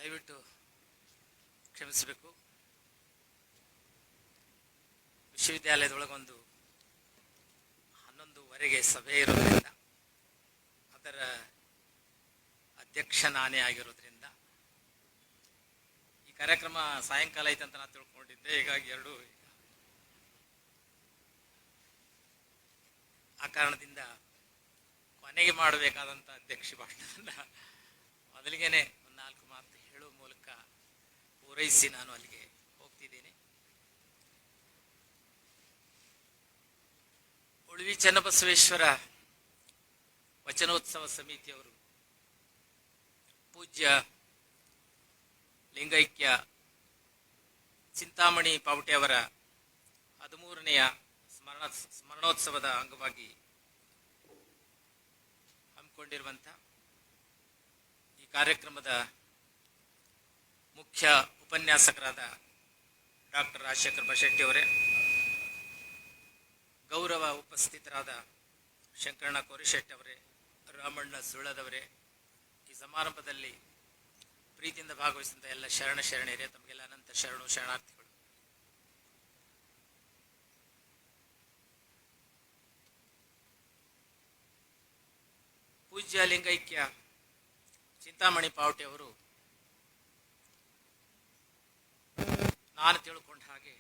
ದಯವಿಟ್ಟು ಕ್ಷಮಿಸಬೇಕು. ವಿಶ್ವವಿದ್ಯಾಲಯದೊಳಗೊಂದು 11:15 ಸಭೆ ಇರೋದ್ರಿಂದ ಅದರ ಅಧ್ಯಕ್ಷ ನಾನೇ ಆಗಿರೋದ್ರಿಂದ ಈ ಕಾರ್ಯಕ್ರಮ ಸಾಯಂಕಾಲ ಐತೆ ಅಂತ ನಾನು ತಿಳ್ಕೊಂಡಿದ್ದೆ. ಹೀಗಾಗಿ ಆ ಕಾರಣದಿಂದ ಕೊನೆಗೆ ಮಾಡಬೇಕಾದಂಥ ಅಧ್ಯಕ್ಷ ಭಾಷಣದಿಂದ ಮೊದಲಿಗೆನೆ ಒಂದು 4 ಮಾತು ಹೇಳುವ ಮೂಲಕ ಪೂರೈಸಿ ನಾನು ಅಲ್ಲಿಗೆ ಹೋಗ್ತಿದ್ದೇನೆ. ಉಳ್ವಿ ಚನ್ನಬಸವೇಶ್ವರ ವಚನೋತ್ಸವ ಸಮಿತಿಯವರು ಪೂಜ್ಯ ಲಿಂಗೈಕ್ಯ ಚಿಂತಾಮಣಿ ಪಾವಟೆ ಅವರ 13ನೇ ಸ್ಮರಣೋತ್ಸವದ ಅಂಗವಾಗಿ ಹಮ್ಮಿಕೊಂಡಿರುವಂಥ ಈ ಕಾರ್ಯಕ್ರಮದ ಮುಖ್ಯ ಉಪನ್ಯಾಸಕರಾದ ಡಾಕ್ಟರ್ ರಾಜಶೇಖರ್ ಬಶೆಟ್ಟಿ ಅವರೇ, ಗೌರವ ಉಪಸ್ಥಿತರಾದ ಶಂಕರಣ್ಣ ಕೋರಿಶೆಟ್ಟಿ ಅವರೇ, ರಾಮಣ್ಣ ಸುಳ್ಳದವರೇ, ಈ ಸಮಾರಂಭದಲ್ಲಿ ಪ್ರೀತಿಯಿಂದ ಭಾಗವಹಿಸಿದ ಎಲ್ಲ ಶರಣೆಯರೇ, ತಮಗೆಲ್ಲ ಅನಂತ ಶರಣಾರ್ಥಿಗಳು. ಪೂಜ್ಯ ಲಿಂಗೈಕ್ಯ ಚಿಂತಾಮಣಿ ಪಾವಟೆ ಅವರು ನಾನು ತಿಳ್ಕೊಂಡ ಹಾಗೆ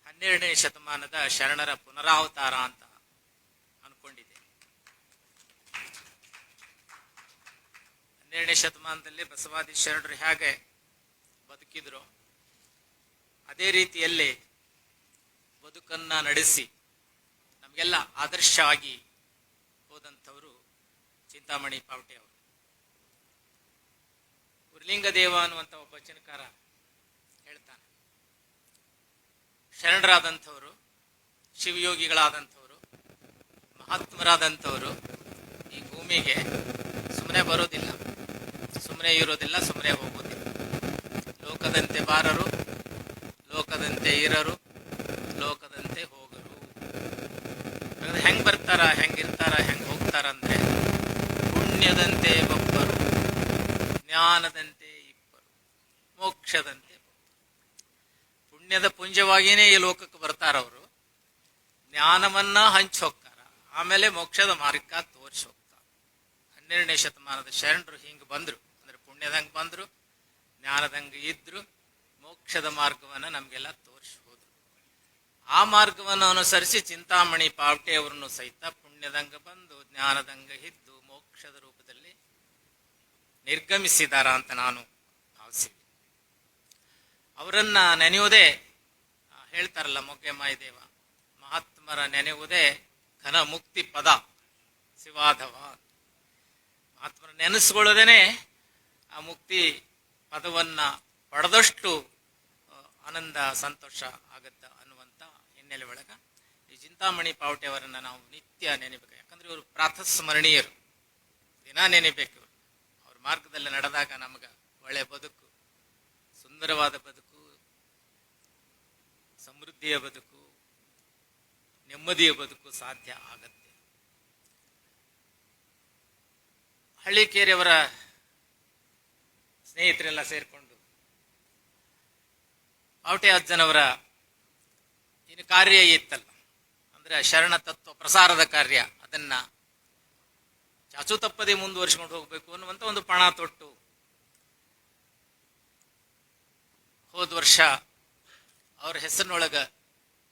12ನೇ ಶತಮಾನದ ಶರಣರ ಪುನರಾವತಾರ ಅಂತ ಅನ್ಕೊಂಡಿದ್ದೆ. 12ನೇ ಶತಮಾನದಲ್ಲಿ ಬಸವಾದಿ ಶರಣರು ಹೇಗೆ ಬದುಕಿದ್ರು ಅದೇ ರೀತಿಯಲ್ಲಿ ಬದುಕನ್ನ ನಡೆಸಿ ನಮಗೆಲ್ಲ ಆದರ್ಶವಾಗಿ ಹೋದಂಥವರು ಚಿಂತಾಮಣಿ ಪಾವಟೆ ಅವರು. ಉರ್ಲಿಂಗದೇವ ಅನ್ನುವಂಥ ಒಬ್ಬ ವಚನಕಾರ ಹೇಳ್ತಾನೆ, ಶರಣರಾದಂಥವರು, ಶಿವಯೋಗಿಗಳಾದಂಥವರು, ಮಹಾತ್ಮರಾದಂಥವರು ಈ ಭೂಮಿಗೆ ಸುಮ್ಮನೆ ಬರೋದಿಲ್ಲ, ಸುಮ್ಮನೆ ಇರೋದಿಲ್ಲ, ಸುಮ್ಮನೆ ಹೋಗೋದಿಲ್ಲ. ಲೋಕದಂತೆ ಬಾರರು, ಲೋಕದಂತೆ ಇರರು, ಲೋಕದಂತೆ ಹೋಗರು. ಹೆಂಗ್ ಬರ್ತಾರ, ಹೆಂಗಿರ್ತಾರ, ಹೆಂಗ್ ಹೋಗ್ತಾರ ಅಂದ್ರೆ ಪುಣ್ಯದಂತೆ ಒಬ್ಬರು, ಜ್ಞಾನದಂತೆ ಇಬ್ಬರು, ಮೋಕ್ಷದಂತೆ. ಪುಣ್ಯದ ಪುಂಜವಾಗಿಯೇ ಈ ಲೋಕಕ್ಕೆ ಬರ್ತಾರವರು, ಜ್ಞಾನವನ್ನ ಹಂಚಿ ಹೋಗ್ತಾರ, ಆಮೇಲೆ ಮೋಕ್ಷದ ಮಾರ್ಗ ತೋರಿಸಿ ಹೋಗ್ತಾರ. 12ನೇ ಶತಮಾನದ ಶರಣರು ಹಿಂಗೆ ಬಂದ್ರು ಅಂದ್ರೆ ಪುಣ್ಯದಂಗೆ ಬಂದ್ರು, ಜ್ಞಾನದಂಗೆ ಇದ್ರು, ಮೋಕ್ಷದ ಮಾರ್ಗವನ್ನ ನಮ್ಗೆಲ್ಲ ತೋರಿಸಿ ಹೋದ್ರು. ಆ ಮಾರ್ಗವನ್ನು ಅನುಸರಿಸಿ ಚಿಂತಾಮಣಿ ಪಾವಟೆ ಅವರನ್ನು ಸಹಿತ ಪುಣ್ಯದಂಗ ಬಂದು, ಜ್ಞಾನದಂಗ ಇದ್ದು, ಮೋಕ್ಷದ ರೂಪದಲ್ಲಿ ನಿರ್ಗಮಿಸಿದಾರ ಅಂತ ನಾನು ಭಾವಿಸಿದ್ದೆ. ಅವರನ್ನ ನೆನೆಯುವುದೇ, ಹೇಳ್ತಾರಲ್ಲ ಮೊಗ್ಗೆ ಮಾಯದೇವ, ಮಹಾತ್ಮರ ನೆನೆಯುವುದೇ ಘನ ಮುಕ್ತಿ ಪದ ಶಿವಾಧವ. ಮಹಾತ್ಮರ ನೆನೆಸ್ಕೊಳ್ಳೋದೇನೆ ಆ ಮುಕ್ತಿ ಪದವನ್ನ ಪಡೆದಷ್ಟು ಆನಂದ ಸಂತೋಷ ಆಗತ್ತ ಅನ್ನುವಂಥ ಹಿನ್ನೆಲೆ ಒಳಗ ಈ ಚಿಂತಾಮಣಿ ಪಾವಟೆ ಅವರನ್ನ ನಾವು ನಿತ್ಯ ನೆನೆಬೇಕು. ಯಾಕಂದ್ರೆ ಇವರು ಪ್ರಾತಸ್ಮರಣೀಯರು, ದಿನ ನೆನೆಬೇಕು. ಇವರು ಅವ್ರ ಮಾರ್ಗದಲ್ಲಿ ನಡೆದಾಗ ನಮಗ ಒಳ್ಳೆ ಬದುಕು, ಸುಂದರವಾದ ಬದುಕು, ಸಮೃದ್ಧಿಯ ಬದುಕು, ನೆಮ್ಮದಿಯ ಬದುಕು ಸಾಧ್ಯ ಆಗತ್ತೆ. ಹಳ್ಳಿಕೇರಿಯವರ ಸ್ನೇಹಿತರೆಲ್ಲ ಸೇರ್ಕೊಂಡು ಪಾವಟೆ ಅಜ್ಜನವರ ಇನ್ನು ಕಾರ್ಯ ಇತ್ತಲ್ಲ, ಅಂದ್ರೆ ಶರಣ ತತ್ವ ಪ್ರಸಾರದ ಕಾರ್ಯ, ಅದನ್ನ ಚಾಚು ತಪ್ಪದೆ ಮುಂದುವರಿಸಿಕೊಂಡು ಹೋಗ್ಬೇಕು ಅನ್ನುವಂತ ಒಂದು ಪಣ ತೊಟ್ಟು ಹೋದ ವರ್ಷ ಅವ್ರ ಹೆಸರಿನೊಳಗ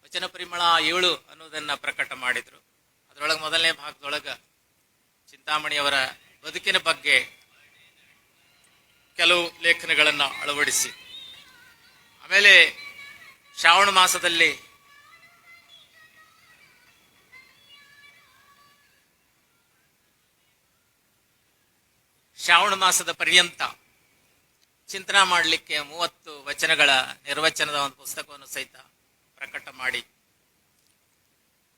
ವಚನ ಪರಿಮಳ 7 ಅನ್ನೋದನ್ನ ಪ್ರಕಟ ಮಾಡಿದ್ರು. ಅದರೊಳಗೆ ಮೊದಲನೇ ಭಾಗದೊಳಗ ಚಿಂತಾಮಣಿಯವರ ಬದುಕಿನ ಬಗ್ಗೆ ಕೆಲವು ಲೇಖನಗಳನ್ನು ಅಳವಡಿಸಿ, ಆಮೇಲೆ ಶ್ರಾವಣ ಮಾಸದಲ್ಲಿ ಶ್ರಾವಣ ಮಾಸದ ಪರ್ಯಂತ ಚಿಂತನಾ ಮಾಡಲಿಕ್ಕೆ 30 ವಚನಗಳ ನಿರ್ವಚನದ ಒಂದು ಪುಸ್ತಕವನ್ನು ಸಹಿತ ಪ್ರಕಟ ಮಾಡಿ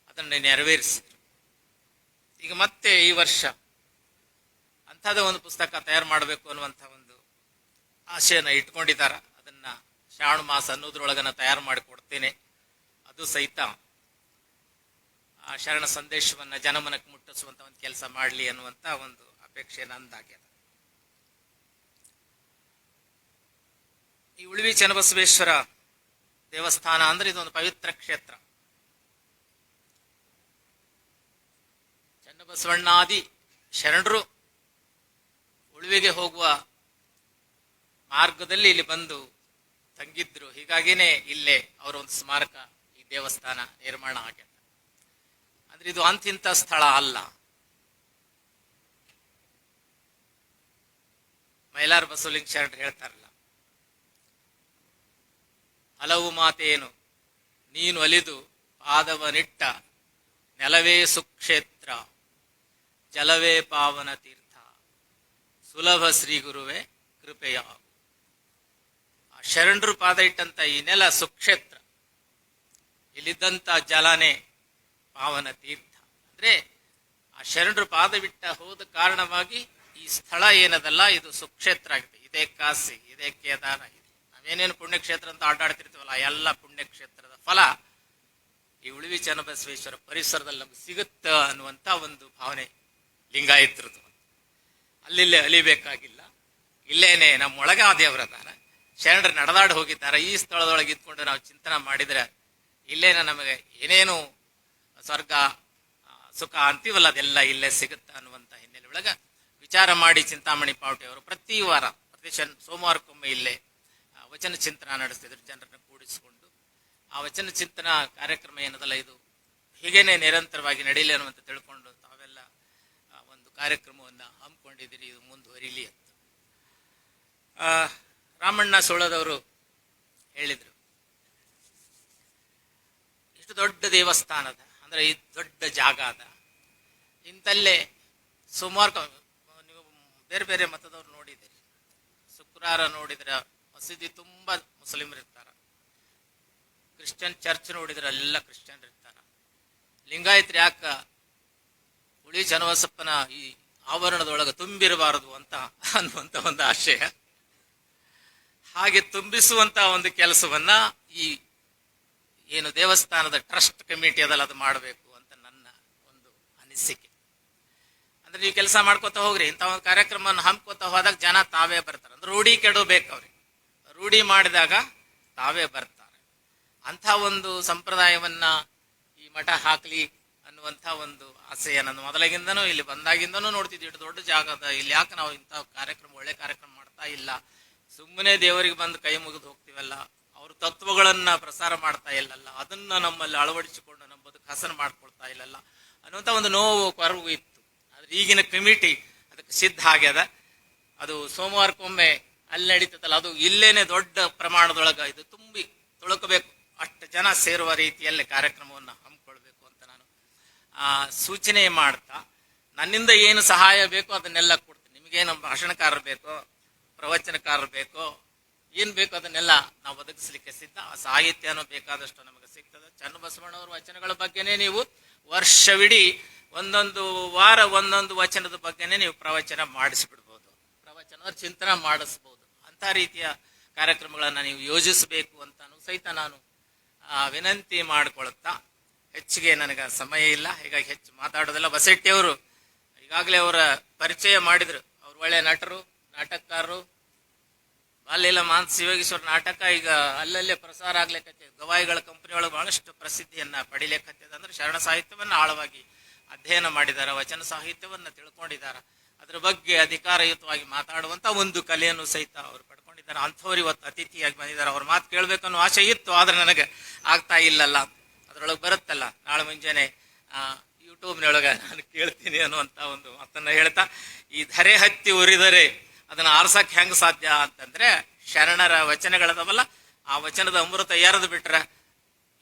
ಅದನ್ನು ನೆರವೇರಿಸಿದರು. ಈಗ ಮತ್ತೆ ಈ ವರ್ಷ ಅಂಥದ ಒಂದು ಪುಸ್ತಕ ತಯಾರು ಮಾಡಬೇಕು ಅನ್ನುವಂಥ ಒಂದು ಆಶೆಯನ್ನು ಇಟ್ಕೊಂಡಿದ್ದಾರೆ. ಅದನ್ನ ಶ್ರಾವಣ ಮಾಸ ಅನ್ನೋದ್ರೊಳಗನ ತಯಾರು ಮಾಡಿಕೊಡ್ತೇನೆ. ಅದು ಸಹಿತ ಆ ಶರಣ ಸಂದೇಶವನ್ನ ಜನಮನಕ್ಕೆ ಮುಟ್ಟಿಸುವಂತ ಒಂದು ಕೆಲಸ ಮಾಡಲಿ ಅನ್ನುವಂಥ ಒಂದು ಅಪೇಕ್ಷೆ ನಂದಾಗ್ಯದ. ಈ ಉಳಿವಿ ಚನ್ನಬಸವೇಶ್ವರ ದೇವಸ್ಥಾನ ಅಂದ್ರೆ ಇದೊಂದು ಪವಿತ್ರ ಕ್ಷೇತ್ರ. ಚನ್ನಬಸವಣ್ಣಾದಿ ಶರಣರು ಉಳುವಿಗೆ ಹೋಗುವ ಮಾರ್ಗದಲ್ಲಿ ಇಲ್ಲಿ ಬಂದು ತಂಗಿದ್ರು. ಹೀಗಾಗಿನೇ ಇಲ್ಲೇ ಅವರ ಒಂದು ಸ್ಮಾರಕ, ಈ ದೇವಸ್ಥಾನ ನಿರ್ಮಾಣ ಆಗ್ಯದ. ಅಂದ್ರೆ ಇದು ಅಂತಿಂತ ಸ್ಥಳ ಅಲ್ಲ. ಮೈಲಾರ ಬಸವಲಿಂಗ ಶರಣರು ಹೇಳ್ತಾರಲ್ಲ, ಹಲವು ಮಾತೇನು ನೀನು ಅಲಿದು ಪಾದವನಿಟ್ಟ ನೆಲವೇ ಸುಕ್ಷೇತ್ರ, ಜಲವೇ ಪಾವನ ತೀರ್ಥ, ಸುಲಭ ಶ್ರೀ ಗುರುವೇ ಕೃಪೆಯಾಗು. ಆ ಶರಣರು ಪಾದ ಇಟ್ಟಂತ ಈ ನೆಲ ಸುಕ್ಷೇತ್ರ, ಇಲ್ಲಿದ್ದಂತ ಜಲನೇ ಪಾವನ ತೀರ್ಥ. ಅಂದ್ರೆ ಆ ಶರಣರು ಪಾದವಿಟ್ಟ ಹೋದ ಕಾರಣವಾಗಿ ಈ ಸ್ಥಳ ಏನದಲ್ಲ ಇದು ಸುಕ್ಷೇತ್ರ ಆಗಿದೆ. ಇದೇ ಕಾಶಿ, ಇದೇ ಕೇದಾರ, ನಾವೇನೇನು ಪುಣ್ಯಕ್ಷೇತ್ರ ಅಂತ ಆಟಾಡ್ತಿರ್ತೀವಲ್ಲ, ಎಲ್ಲ ಪುಣ್ಯಕ್ಷೇತ್ರದ ಫಲ ಈ ಉಳಿವಿ ಚನ್ನಬಸವೇಶ್ವರ ಪರಿಸರದಲ್ಲಿ ನಮ್ಗೆ ಸಿಗುತ್ತ ಅನ್ನುವಂತ ಒಂದು ಭಾವನೆ ಲಿಂಗಾಯತ್ರದ್ದು. ಅಲ್ಲಿಲ್ಲೇ ಅಲಿಬೇಕಾಗಿಲ್ಲ, ಇಲ್ಲೇನೆ ನಮ್ಮೊಳಗ ಆ ದೇವರದಾನ. ಶರಣರು ನಡೆದಾಡಿ ಹೋಗಿದ್ದಾರೆ. ಈ ಸ್ಥಳದೊಳಗೆ ಇದ್ಕೊಂಡು ನಾವು ಚಿಂತನೆ ಮಾಡಿದ್ರೆ ಇಲ್ಲೇನ ನಮಗೆ ಏನೇನು ಸ್ವರ್ಗ ಸುಖ ಅಂತೀವಲ್ಲ ಅದೆಲ್ಲ ಇಲ್ಲೇ ಸಿಗುತ್ತ ಅನ್ನುವಂತ ಹಿನ್ನೆಲೆ ಒಳಗ ವಿಚಾರ ಮಾಡಿ ಚಿಂತಾಮಣಿ ಪಾವಟೆ ಅವರು ಪ್ರತಿ ವಾರ ಪ್ರತಿ ಸೋಮವಾರಕ್ಕೊಮ್ಮೆ ಇಲ್ಲೇ ವಚನ ಚಿಂತನ ನಡೆಸ್ತಿದ್ರು. ಜನರನ್ನು ಕೂಡಿಸಿಕೊಂಡು ಆ ವಚನ ಚಿಂತನ ಕಾರ್ಯಕ್ರಮ ಏನದಲ್ಲ ಇದು ಹೀಗೇನೆ ನಿರಂತರವಾಗಿ ನಡೀಲಿ ಅನ್ನುವಂತ ತಿಳ್ಕೊಂಡು ತಾವೆಲ್ಲ ಒಂದು ಕಾರ್ಯಕ್ರಮವನ್ನ ಹಮ್ಮಿಕೊಂಡಿದ್ದೀರಿ. ಇದು ಮುಂದುವರಿಲಿ ಅಂತ ರಾಮಣ್ಣ ಸೋಳದವರು ಹೇಳಿದ್ರು. ಇಷ್ಟು ದೊಡ್ಡ ದೇವಸ್ಥಾನದ ಅಂದ್ರೆ ಈ ದೊಡ್ಡ ಜಾಗ ಅದ, ಇಂತಲ್ಲೇ ಸುಮಾರು ನೀವು ಬೇರೆ ಬೇರೆ ಮತದವ್ರು ನೋಡಿದಿರಿ. ಶುಕ್ರವಾರ ನೋಡಿದ್ರೆ ಮಸೀದಿ ತುಂಬಾ ಮುಸ್ಲಿಮರು ಇರ್ತಾರ, ಕ್ರಿಶ್ಚಿಯನ್ ಚರ್ಚ್ ನೋಡಿದ್ರೆ ಎಲ್ಲ ಕ್ರಿಶ್ಚಿಯನ್ ಇರ್ತಾರ. ಲಿಂಗಾಯತ್ರಿ ಯಾಕ ಉಳಿ ಚನ್ನಬಸಪ್ಪನ ಈ ಆವರಣದೊಳಗೆ ತುಂಬಿರಬಾರದು ಅಂತ ಅನ್ನುವಂತ ಒಂದು ಆಶಯ. ಹಾಗೆ ತುಂಬಿಸುವಂತ ಒಂದು ಕೆಲಸವನ್ನ ಈ ಏನು ದೇವಸ್ಥಾನದ ಟ್ರಸ್ಟ್ ಕಮಿಟಿ ಅದಲ್ಲ ಅದು ಮಾಡಬೇಕು ಅಂತ ನನ್ನ ಒಂದು ಅನಿಸಿಕೆ. ಅಂದ್ರೆ ನೀವು ಕೆಲಸ ಮಾಡ್ಕೋತ ಹೋಗ್ರಿ, ಇಂಥ ಒಂದು ಕಾರ್ಯಕ್ರಮವನ್ನು ಹಮ್ಕೋತ ಹೋದಾಗ ಜನ ತಾವೇ ಬರ್ತಾರೆ. ಅಂದ್ರೆ ರೂಢಿ ಕೆಡಬೇಕು, ಅವ್ರಿಗೆ ರೂಢಿ ಮಾಡಿದಾಗ ತಾವೇ ಬರ್ತಾರೆ. ಅಂಥ ಒಂದು ಸಂಪ್ರದಾಯವನ್ನ ಈ ಮಠ ಹಾಕ್ಲಿ ಅನ್ನುವಂಥ ಒಂದು ಆಸೆಯ ನನ್ನ ಮೊದಲಾಗಿಂದನೂ ಇಲ್ಲಿ ಬಂದಾಗಿಂದನೂ ನೋಡ್ತಿದ್ವಿ. ಇಷ್ಟು ದೊಡ್ಡ ಜಾಗದ ಇಲ್ಲಿ ಯಾಕೆ ನಾವು ಇಂಥ ಕಾರ್ಯಕ್ರಮ ಒಳ್ಳೆ ಕಾರ್ಯಕ್ರಮ ಮಾಡ್ತಾ ಇಲ್ಲ, ಸುಮ್ಮನೆ ದೇವರಿಗೆ ಬಂದು ಕೈ ಮುಗಿದು ಹೋಗ್ತೀವಲ್ಲ, ಅವ್ರ ತತ್ವಗಳನ್ನ ಪ್ರಸಾರ ಮಾಡ್ತಾ ಇಲ್ಲಲ್ಲ, ಅದನ್ನ ನಮ್ಮಲ್ಲಿ ಅಳವಡಿಸಿಕೊಂಡು ನಮ್ಮ ಬದುಕು ಹಸನು ಮಾಡ್ಕೊಳ್ತಾ ಇಲ್ಲಲ್ಲ ಅನ್ನುವಂಥ ಒಂದು ನೋವು ಕೊರಗು ಇತ್ತು. ಆದ್ರೆ ಈಗಿನ ಕಮಿಟಿ ಅದಕ್ಕೆ ಸಿದ್ಧ ಆಗ್ಯದ. ಅದು ಸೋಮವಾರಕ್ಕೊಮ್ಮೆ ಅಲ್ಲಿ ನಡೀತದಲ್ಲ, ಅದು ಇಲ್ಲೇನೆ ದೊಡ್ಡ ಪ್ರಮಾಣದೊಳಗ ಇದು ತುಂಬಿ ತುಳುಕಬೇಕು, ಅಷ್ಟು ಜನ ಸೇರುವ ರೀತಿಯಲ್ಲಿ ಕಾರ್ಯಕ್ರಮವನ್ನು ಹಮ್ಮಿಕೊಳ್ಬೇಕು ಅಂತ ನಾನು ಸೂಚನೆ ಮಾಡ್ತಾ, ನನ್ನಿಂದ ಏನು ಸಹಾಯ ಬೇಕೋ ಅದನ್ನೆಲ್ಲ ಕೊಡ್ತೀನಿ. ನಿಮಗೇನು ಭಾಷಣಕಾರರು ಬೇಕೋ, ಪ್ರವಚನಕಾರರು ಬೇಕೋ, ಏನ್ ಬೇಕೋ ಅದನ್ನೆಲ್ಲ ನಾವು ಒದಗಿಸ್ಲಿಕ್ಕೆ ಸಿದ್ಧ. ಆ ಸಾಹಿತ್ಯನೂ ಬೇಕಾದಷ್ಟು ನಮಗೆ ಸಿಗ್ತದೆ. ಚನ್ನಬಸವಣ್ಣವ್ರ ವಚನಗಳ ಬಗ್ಗೆನೇ ನೀವು ವರ್ಷವಿಡೀ ಒಂದೊಂದು ವಾರ ಒಂದೊಂದು ವಚನದ ಬಗ್ಗೆನೇ ನೀವು ಪ್ರವಚನ ಮಾಡಿಸ್ಬಿಡ್ಬೋದು, ಪ್ರವಚನದ ಚಿಂತನೆ ಮಾಡಿಸ್ಬೋದು. ಅಂತ ರೀತಿಯ ಕಾರ್ಯಕ್ರಮಗಳನ್ನ ನೀವು ಯೋಜಿಸಬೇಕು ಅಂತಾನು ಸಹಿತ ನಾನು ವಿನಂತಿ ಮಾಡಿಕೊಳ್ತಾ, ಹೆಚ್ಚಿಗೆ ನನಗೆ ಸಮಯ ಇಲ್ಲ, ಹೀಗಾಗಿ ಹೆಚ್ಚು ಮಾತಾಡೋದಿಲ್ಲ. ಬಸೆಟ್ಟಿಯವರು ಈಗಾಗಲೇ ಅವರ ಪರಿಚಯ ಮಾಡಿದ್ರು. ಅವ್ರು ಒಳ್ಳೆ ನಟರು, ನಾಟಕಕಾರರು. ಬಾಲ್ಯಲ ಮಾನಸ ಯೋಗೇಶ್ವರ ನಾಟಕ ಈಗ ಅಲ್ಲಲ್ಲೇ ಪ್ರಸಾರ ಆಗ್ಲಿಕ್ಕೆ ಗವಾಯಿಗಳ ಕಂಪನಿ ಒಳಗೆ ಬಹಳಷ್ಟು ಪ್ರಸಿದ್ಧಿಯನ್ನ ಪಡಿಲಿಕ್ಕತ್ತದ. ಅಂದ್ರೆ ಶರಣ ಸಾಹಿತ್ಯವನ್ನ ಆಳವಾಗಿ ಅಧ್ಯಯನ ಮಾಡಿದ್ದಾರೆ, ವಚನ ಸಾಹಿತ್ಯವನ್ನ ತಿಳ್ಕೊಂಡಿದ್ದಾರೆ, ಅದ್ರ ಬಗ್ಗೆ ಅಧಿಕಾರಯುತವಾಗಿ ಮಾತಾಡುವಂತ ಒಂದು ಕಲೆಯನ್ನು ಸಹಿತ ಅವರು ಪಡ್ಕೊಂಡಿದ್ದಾರೆ. ಅಂಥವ್ರು ಇವತ್ತು ಅತಿಥಿಯಾಗಿ ಬಂದಿದ್ದಾರೆ. ಅವ್ರ ಮಾತು ಕೇಳ್ಬೇಕನ್ನೋ ಆಸೆ ಇತ್ತು, ಆದ್ರೆ ನನಗೆ ಆಗ್ತಾ ಇಲ್ಲಲ್ಲ. ಅದ್ರೊಳಗೆ ಬರುತ್ತಲ್ಲ, ನಾಳೆ ಮುಂಜಾನೆ ಯೂಟ್ಯೂಬ್ನೊಳಗೆ ನಾನು ಕೇಳ್ತೀನಿ ಅನ್ನುವಂತ ಒಂದು ಮಾತನ್ನ ಹೇಳ್ತಾ, ಈ ಧರೆ ಹತ್ತಿ ಉರಿದರೆ ಅದನ್ನ ಆರ್ಸಕ್ ಹೆಂಗ್ ಸಾಧ್ಯ ಅಂತಂದ್ರೆ ಶರಣರ ವಚನಗಳದವಲ್ಲ, ಆ ವಚನದ ಅಮೃತ ಎರೆದು ಬಿಟ್ರ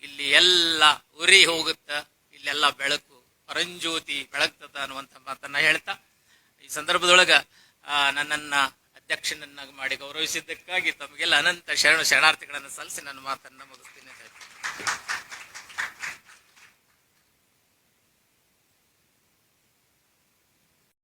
ಇಲ್ಲಿ ಎಲ್ಲ ಉರಿ ಹೋಗುತ್ತ, ಇಲ್ಲೆಲ್ಲ ಬೆಳಕು ಪರಂಜ್ಯೋತಿ ಬೆಳಗ್ತದ ಅನ್ನುವಂಥ ಮಾತನ್ನ ಹೇಳ್ತಾ, ಈ ಸಂದರ್ಭದೊಳಗ ನನ್ನನ್ನ ಅಧ್ಯಕ್ಷನನ್ನಾಗಿ ಮಾಡಿ ಗೌರವಿಸಿದ್ದಕ್ಕಾಗಿ ತಮಗೆಲ್ಲ ಅನಂತ ಶರಣಾರ್ಥಿಗಳನ್ನು ಸಲ್ಲಿಸಿ ನನ್ನ ಮಾತನ್ನ ಮುಗಿಸ್ತೀನಿ.